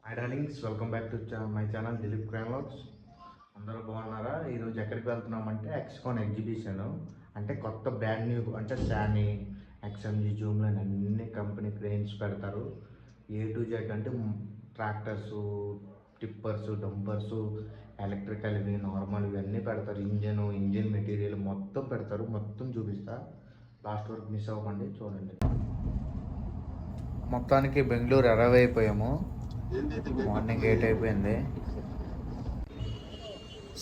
Hi darlings, welcome back to my channel Dilip crime vlogs. అందరూ బాగున్నారా? ఈరోజు ఎక్కడికి వెళ్తున్నామంటే ఎక్స్కాన్ ఎగ్జిబిషన్. అంటే కొత్త బ్రాండ్ న్యూ అంటే శానీ, ఎక్స్ఎంజీ, జూమ్లో అన్ని కంపెనీ క్రెయిన్స్ పెడతారు. A to Z అంటే ట్రాక్టర్స్, టిప్పర్స్, డంపర్స్, ఎలక్ట్రికల్ ఇవి, నార్మల్ ఇవన్నీ పెడతారు. ఇంజిన్ మెటీరియల్ మొత్తం పెడతారు. మొత్తం చూపిస్తా, లాస్ట్ వరకు మిస్ అవ్వకండి, చూడండి. మొత్తానికి బెంగళూరు అరైవ్ అయిపోయాము. మార్నింగ్ 8 అయిపోయింది.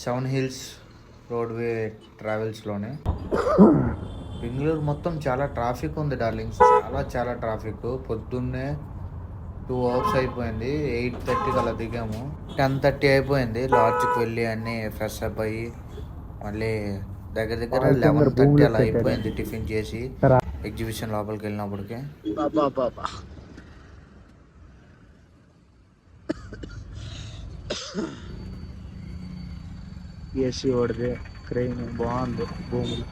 7 హిల్స్ రోడ్వే ట్రావెల్స్లోనే. బెంగళూరు మొత్తం చాలా ట్రాఫిక్ ఉంది డార్లింగ్స్, చాలా ట్రాఫిక్. పొద్దున్నే 2 అవర్స్ అయిపోయింది. 8:30 అలా దిగాము. 10:30 అయిపోయింది. లాడ్జ్కి వెళ్ళి అన్నీ ఫ్రెష్ అప్ అయ్యి మళ్ళీ దగ్గర 11:30 అలా అయిపోయింది టిఫిన్ చేసి ఎగ్జిబిషన్ లోపలికి వెళ్ళినప్పటికే. ఏసీ ఓడితే క్రెయిన్ బాగుంది భూములు.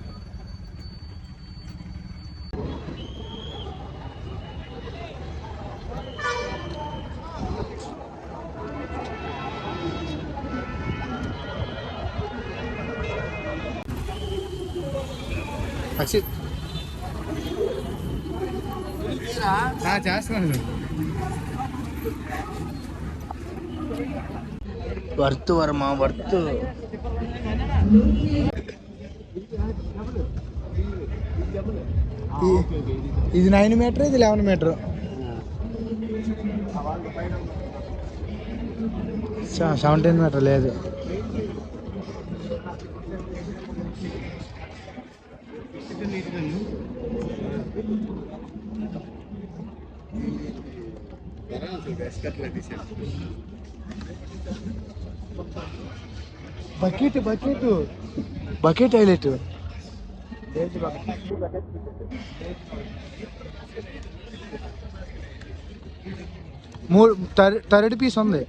చేస్తున్నాను. వర్త్ వర్మ వర్త్. ఇది 9 మీటర్, ఇది 11 మీటర్. 17 మీటర్ లేదు. Bucket bucket bucket highlight. Third piece ఉంది.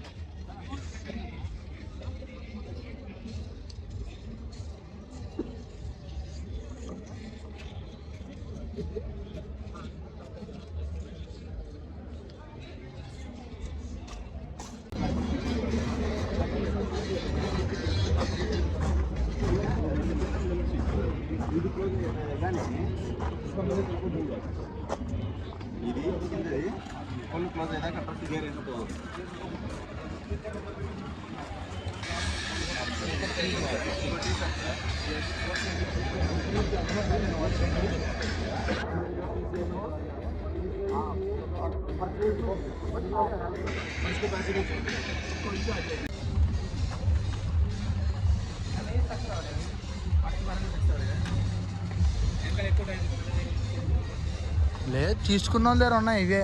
లేదు, తీసుకున్నాం లేరు ఉన్నాయి ఇవే.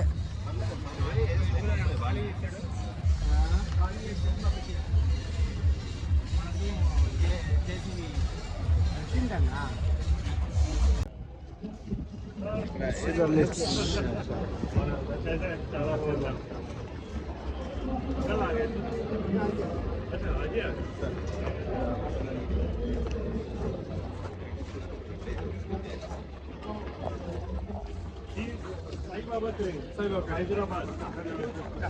Hyderabad.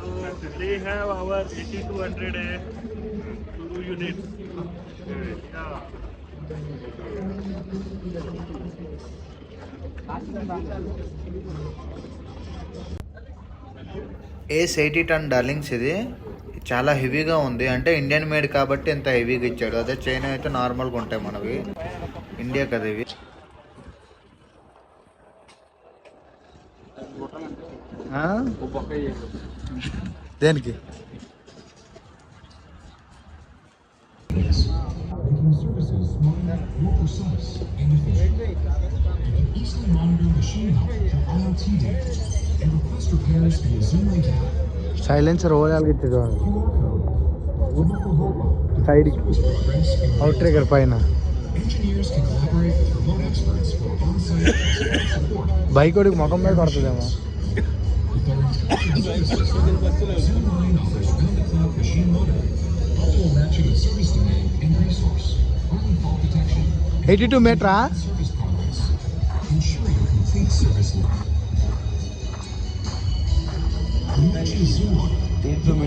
So they have our 8200 units. Yeah. Ace 80 ton darlings. ఇది చాలా హెవీగా ఉంది. అంటే ఇండియన్ మేడ్ కాబట్టి ఎంత హెవీగా ఇచ్చాడు. అదే చైనా అయితే నార్మల్గా ఉంటాయి మనవి. ఇండియా కదా ఇవి. దేనికి? సైలెన్సర్ ఓవరాల్గా ఇచ్చేది సైడ్కి, అవుట్ ట్రిగర్ పైన. బైక్ వాడికి ముఖం మీద పడుతుందేమో. $82 మీటరా?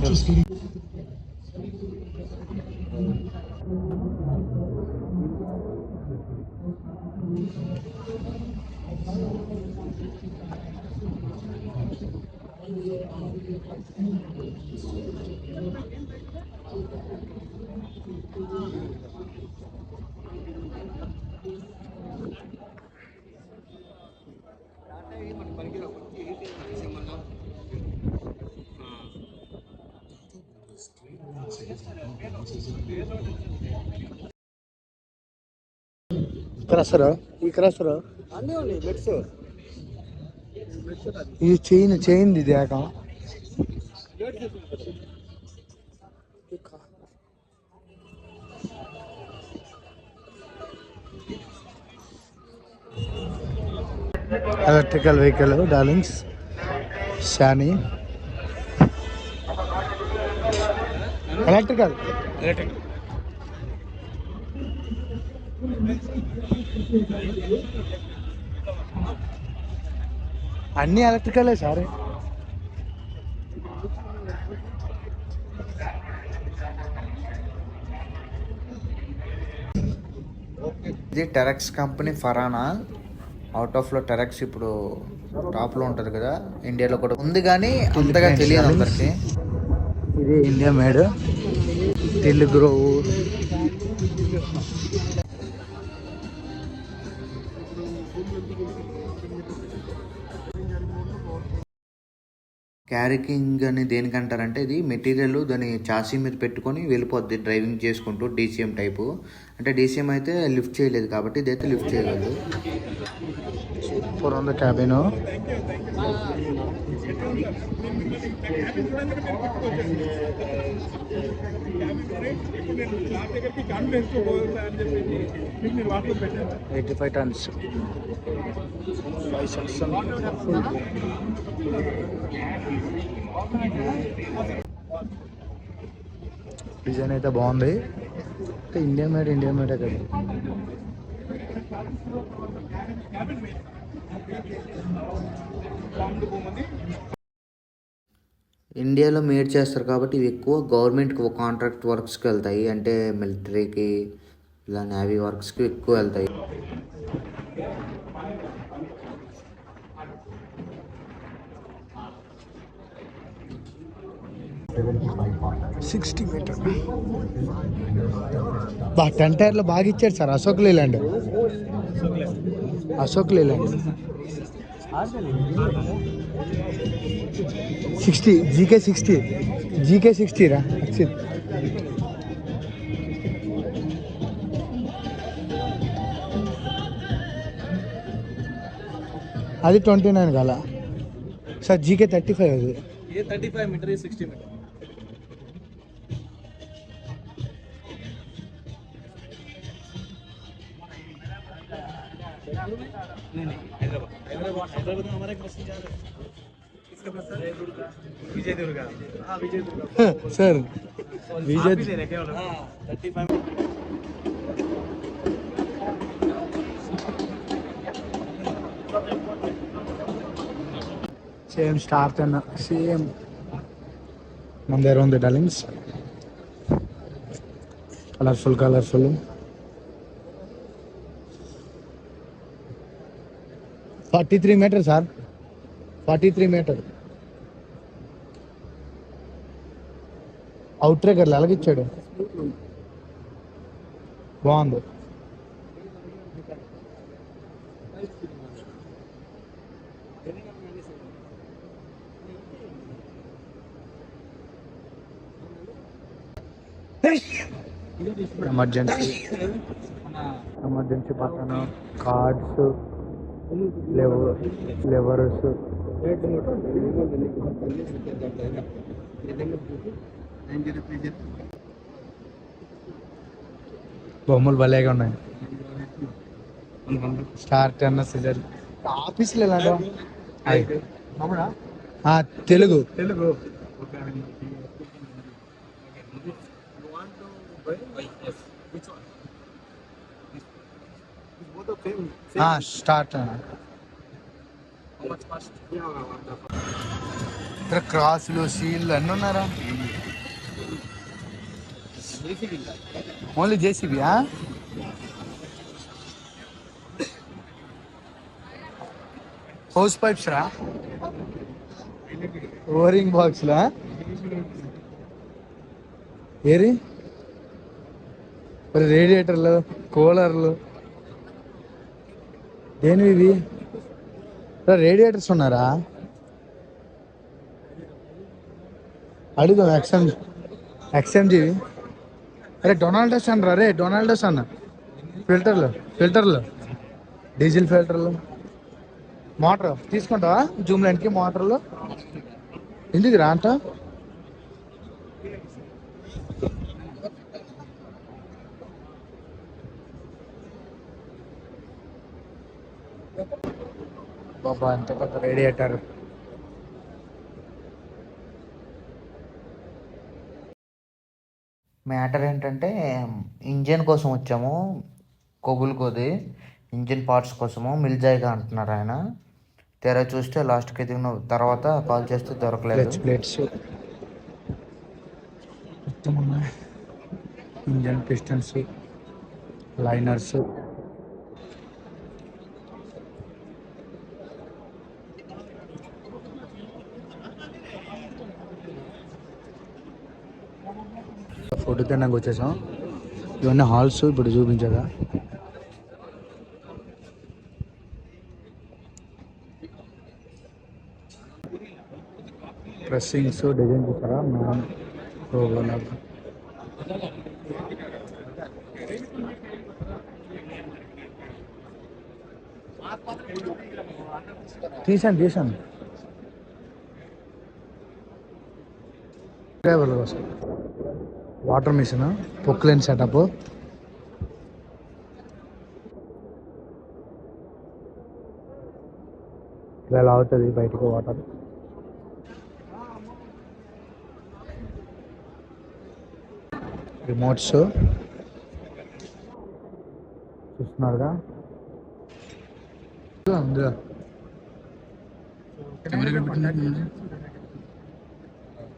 మెటీరియల్. క్రషర్ ఈ క్రషర్ ఇది చైన్ ఇది ఏక electrical vehicle darlings Shani electrical అన్ని ఎలక్ట్రికలే సార్. ఇది టెరెక్స్ కంపెనీ ఫరానా. అవుట్ ఆఫ్లో టెరెక్స్ ఇప్పుడు టాప్లో ఉంటుంది కదా, ఇండియాలో కూడా ఉంది కానీ అంతగా తెలియదు అందరికి. ఇది ఇండియా మేడ్ తెలుగు. క్యారికింగ్ అని దేనికంటారంటే, ఇది మెటీరియల్ దాని చాసీ మీద పెట్టుకొని వెళ్ళిపోద్ది డ్రైవింగ్ చేసుకుంటూ. డీసీఎం టైపు అంటే డీసీఎం అయితే లిఫ్ట్ చేయలేదు కాబట్టి ఇదైతే లిఫ్ట్ చేయగలదు. సూపర్ ఉంది క్యాబిన్. $85 tons. డిజైన్ అయితే బాగుంది. ఇండియా మేడ్ కదా. ఇండియాలో మేడ్ చేస్తారు కాబట్టి ఇవి ఎక్కువ గవర్నమెంట్కి కాంట్రాక్ట్ వర్క్స్కి వెళ్తాయి. అంటే మిలిటరీకి, ఇలా నేవీ వర్క్స్కి ఎక్కువ వెళ్తాయి. $60 బా 10 టైర్లు బాగా ఇచ్చాడు సార్. అశోక్ లేలాండ్ జీకే 60 రా. అది 29 కాల సార్. జీకే 35 అది. ये 35 मीटर, ये 60 मीटर. नहीं हैदराबाद में हमारा एक बस जा रहा है. किसका बस है? विजय दुर्गा. हाँ विजय दुर्गा सर. विजय दे रहे क्या? हाँ 35. సేమ్ స్టార్ అన్న సేమ్ మన దగ్గర ఉంది darlings. Colourful 43 metre sir. 43 metre out ట్రేకర్లు ఎలాగిచ్చాడు. బాగుంది. ఎమర్జెన్సీ పక్కన కార్డ్స్, లెవర్స్, బొమ్మలు భలేగా ఉన్నాయి. స్టార్ట్ అన్న సిజర్ ఆఫీస్లో ఎలాంటి తెలుగు స్టార్ట్. ఇక్కడ క్రాసులు, సీళ్ళు అన్నీ ఉన్నారా? ఓన్లీ జేసీబీయా? హౌస్ పైప్స్ రా, ఓరింగ్ బాక్స్లా ఏరి మరి రేడియేటర్లు, కూలర్లు దేనివి ఇవి? రేడియేటర్స్ ఉన్నారా? అడుగు ఎక్స్ఎంజీ. అరే డొనాల్డోస్ అన్న రే, డొనాల్డోస్ అన్న. ఫిల్టర్లు డీజిల్ ఫిల్టర్లు. మోటార్ తీసుకుంటావా జూమ్ లైన్కి? మోటార్లు ఎందుకు రా అంట? బాబా ఎంత పెద్ద రేడియేటర్. మ్యాటర్ ఏంటంటే ఇంజన్ కోసం వచ్చాము, కొగులుకోది ఇంజన్ పార్ట్స్ కోసము. మిల్జాయిగా అంటున్నారు ఆయన. తెర చూస్తే లాస్ట్కి ఎదిగిన తర్వాత కాల్ చేస్తే దొరకలేదు. ప్లేట్స్ మొత్తం ఉన్నాయి. ఇంజన్ పిస్టన్స్, లైనర్స్, ఫోటో తినడానికి వచ్చేసాం. ఇవన్నీ హాల్స్ ఇప్పుడు చూపించగా. ప్రెస్సింగ్స్ డిజైన్ చూసారా? తీసాను డ్రైవర్ల కోసం. Water machine, poclain setup. ఇలా అవుతుంది బయటకు వాటర్. రిమోట్స్ చూస్తున్నారుగా.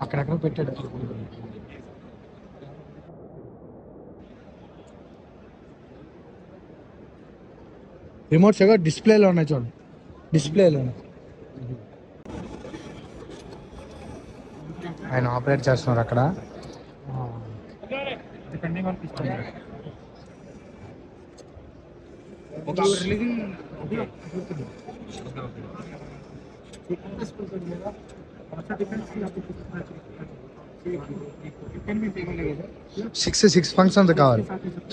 అక్కడెక్కడ పెట్టాడు. రిమోట్స్ ఏవో డిస్ప్లేలో ఉన్నాయి చూడండి, డిస్ప్లేలో ఆయన ఆపరేట్ చేస్తున్నారు అక్కడ. సిక్స్ ఫంక్షన్స్ కావాలి.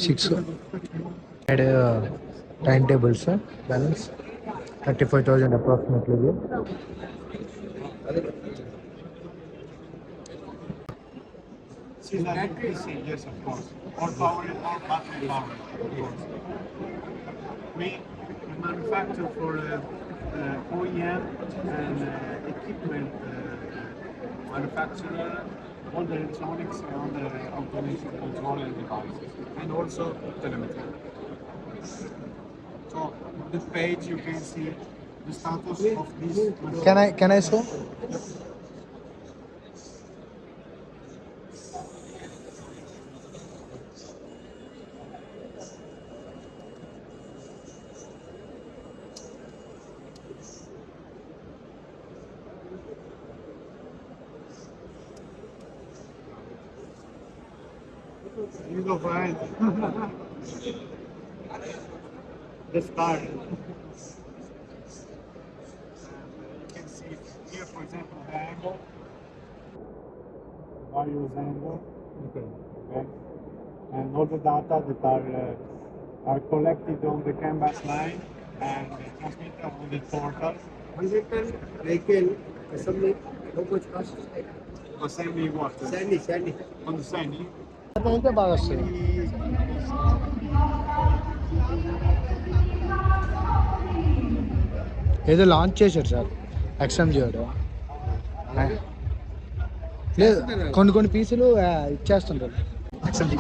6 time tables balance 35,000 approximately. Yes, of course. Or power and or battery power, of course. We manufacture for OEM and equipment manufacturer, all the electronics and all the automation control and devices, and also telemetry. So on this page you can see the status of this machine. Can I show? You go find this card. You can see here, for example, the angle, various angle, okay, and all the data that are collected on the canvas line and transmitted on the portal. Vehicle assembly, how much cost? Assembly what? Sandy. On the Sandy. అయితే బాగా వస్తుంది. ఏదో launch చేశాడు sir ఎక్స్ఎంజీ వాడు. లేదు కొన్ని పీసులు ఇచ్చేస్తుంటారు ఎక్స్ఎంజీ.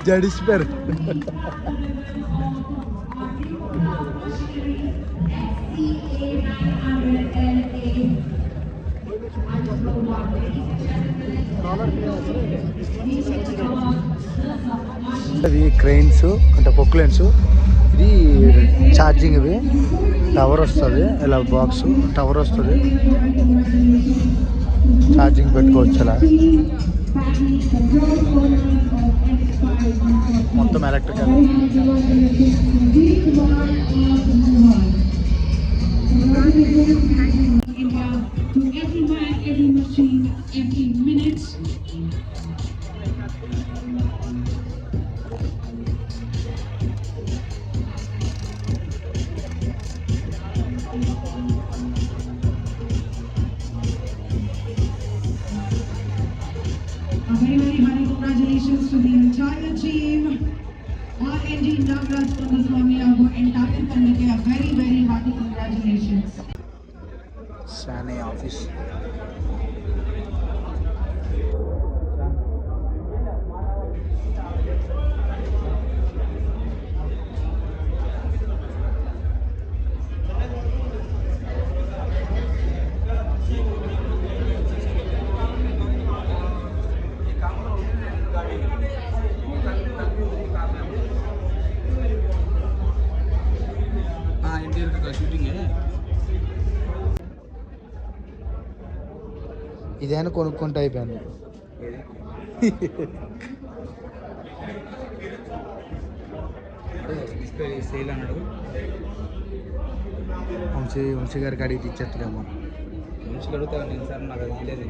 జడిసిపారు. అది క్రెయిన్స్ అంటే పొక్లెన్స్. ఇది ఛార్జింగ్. ఇవి టవర్ వస్తుంది, ఇలా బాక్స్ టవర్ వస్తుంది, ఛార్జింగ్ పెట్టుకోవచ్చు. అలా మొత్తం electrical. India to everywhere, every machine, every minute. A very, very hearty congratulations to the entire team. RNG Nagraj Kundaswamy, our entire committee, a very, very hearty congratulations. Sane office. ఇదైనా కొనుక్కుంటే అయిపోయింది. Sale అన్నాడు. వంశీ గారికి అడిగి ఇచ్చేట్లేమో. మంచిగా అడుగుతా నేను సార్, నాకు అది లేదు.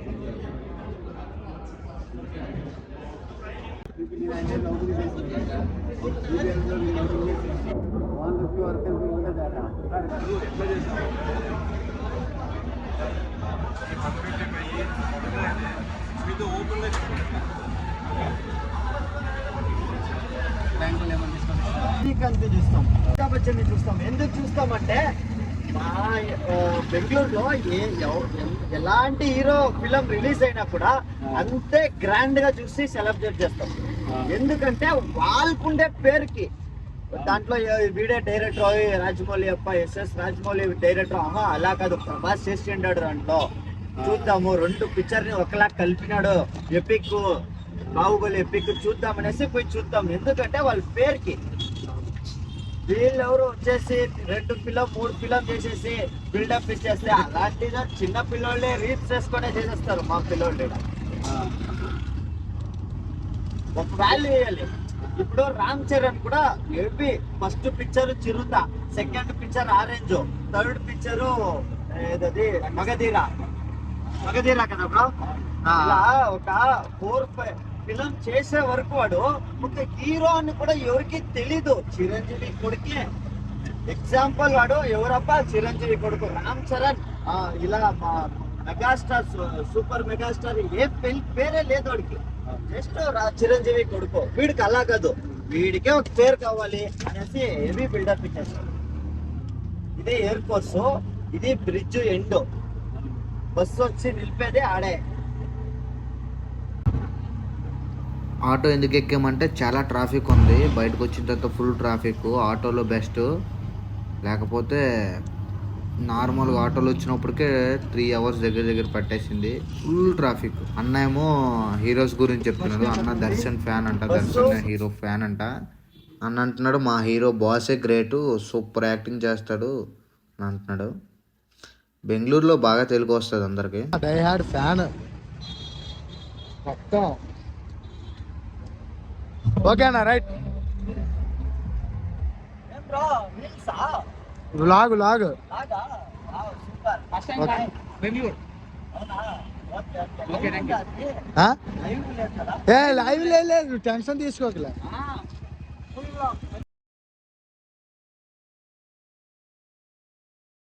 శ్రీకాంత్ చూస్తాం, అమితాబ్ బచ్చన్ చూస్తాం. ఎందుకు చూస్తామంటే మా బెంగళూరులో ఎలాంటి హీరో ఫిలం రిలీజ్ అయినా కూడా అంతే గ్రాండ్ గా చూసి సెలబ్రేట్ చేస్తాం. ఎందుకంటే వాళ్ళకుండే పేరుకి దాంట్లో వీడే డైరెక్టర్ రాజమౌళి అప్ప ఎస్ఎస్ రాజమౌళి డైరెక్టర్. అలా కాదు, ప్రభాస్ చేసిండాడు దాంట్లో. చూద్దాము, 2 పిక్చర్ ని ఒకలా కలిపినాడు. ఎపిక్ బాహుబలి ఎపిక్ చూద్దామనేసి పోయి చూద్దాం. ఎందుకంటే వాళ్ళ పేరుకి. వీళ్ళెవరు వచ్చేసి 2 ఫిలం 3 ఫిలం చేసేసి బిల్డప్ ఇచ్చేస్తే అలాంటిగా చిన్న పిల్లోళ్ళే రీల్స్ చేసుకునే చేసేస్తారు. మా పిల్లోళ్ళు ఒక వాల్యూ వేయాలి. ఇప్పుడు రామ్ చరణ్ కూడా ఏపీ first picture Chirutha, second picture Orange, third picture ఏదది మగధీర కదా బ్రో. ఇలా ఒక 4-5 ఫిలం చేసే వరకు వాడు ఒక హీరో అని కూడా ఎవరికి తెలీదు. చిరంజీవి కొడుకే ఎగ్జాంపుల్. వాడు ఎవరప్ప? చిరంజీవి కొడుకు రామ్ చరణ్. ఇలా మా మెగాస్టార్, సూపర్ మెగాస్టార్ ఏ పేరే లేదు వాడికి. జస్ట్ చిరంజీవి కొడుకు. వీడికి అలా కాదు, వీడికే ఒక పేరు కావాలి అనేసి హెవీ బిల్డప్ ఇచ్చేస్తారు. ఇది ఎయిర్ ఫోర్స్, ఇది బ్రిడ్జ్ ఎండ్. బస్సు వచ్చి నిలిపేదే ఆడే. ఆటో ఎందుకు ఎక్కామంటే చాలా ట్రాఫిక్ ఉంది. బయటకు వచ్చిన తర్వాత ఫుల్ ట్రాఫిక్. ఆటోలో బెస్ట్, లేకపోతే నార్మల్గా ఆటోలో వచ్చినప్పటికే 3 అవర్స్ దగ్గర పట్టేసింది. Full traffic. అన్న ఏమో హీరోస్ గురించి చెప్తున్నాడు. అన్న దర్శన్ ఫ్యాన్ అంట, దర్శన్ హీరో ఫ్యాన్ అంట. అన్న అంటున్నాడు మా హీరో బాసే గ్రేటు, సూపర్ యాక్టింగ్ చేస్తాడు అని అంటున్నాడు. బెంగళూరులో బాగా తెలుగు వస్తుంది అందరికి. డై హార్డ్ ఫ్యాన్ మొత్తం. ఓకేనా? రైట్. వ్లాగ్ బెంగళూరు ఏ లైవ్ లేదు, టెన్షన్ తీసుకోకలే.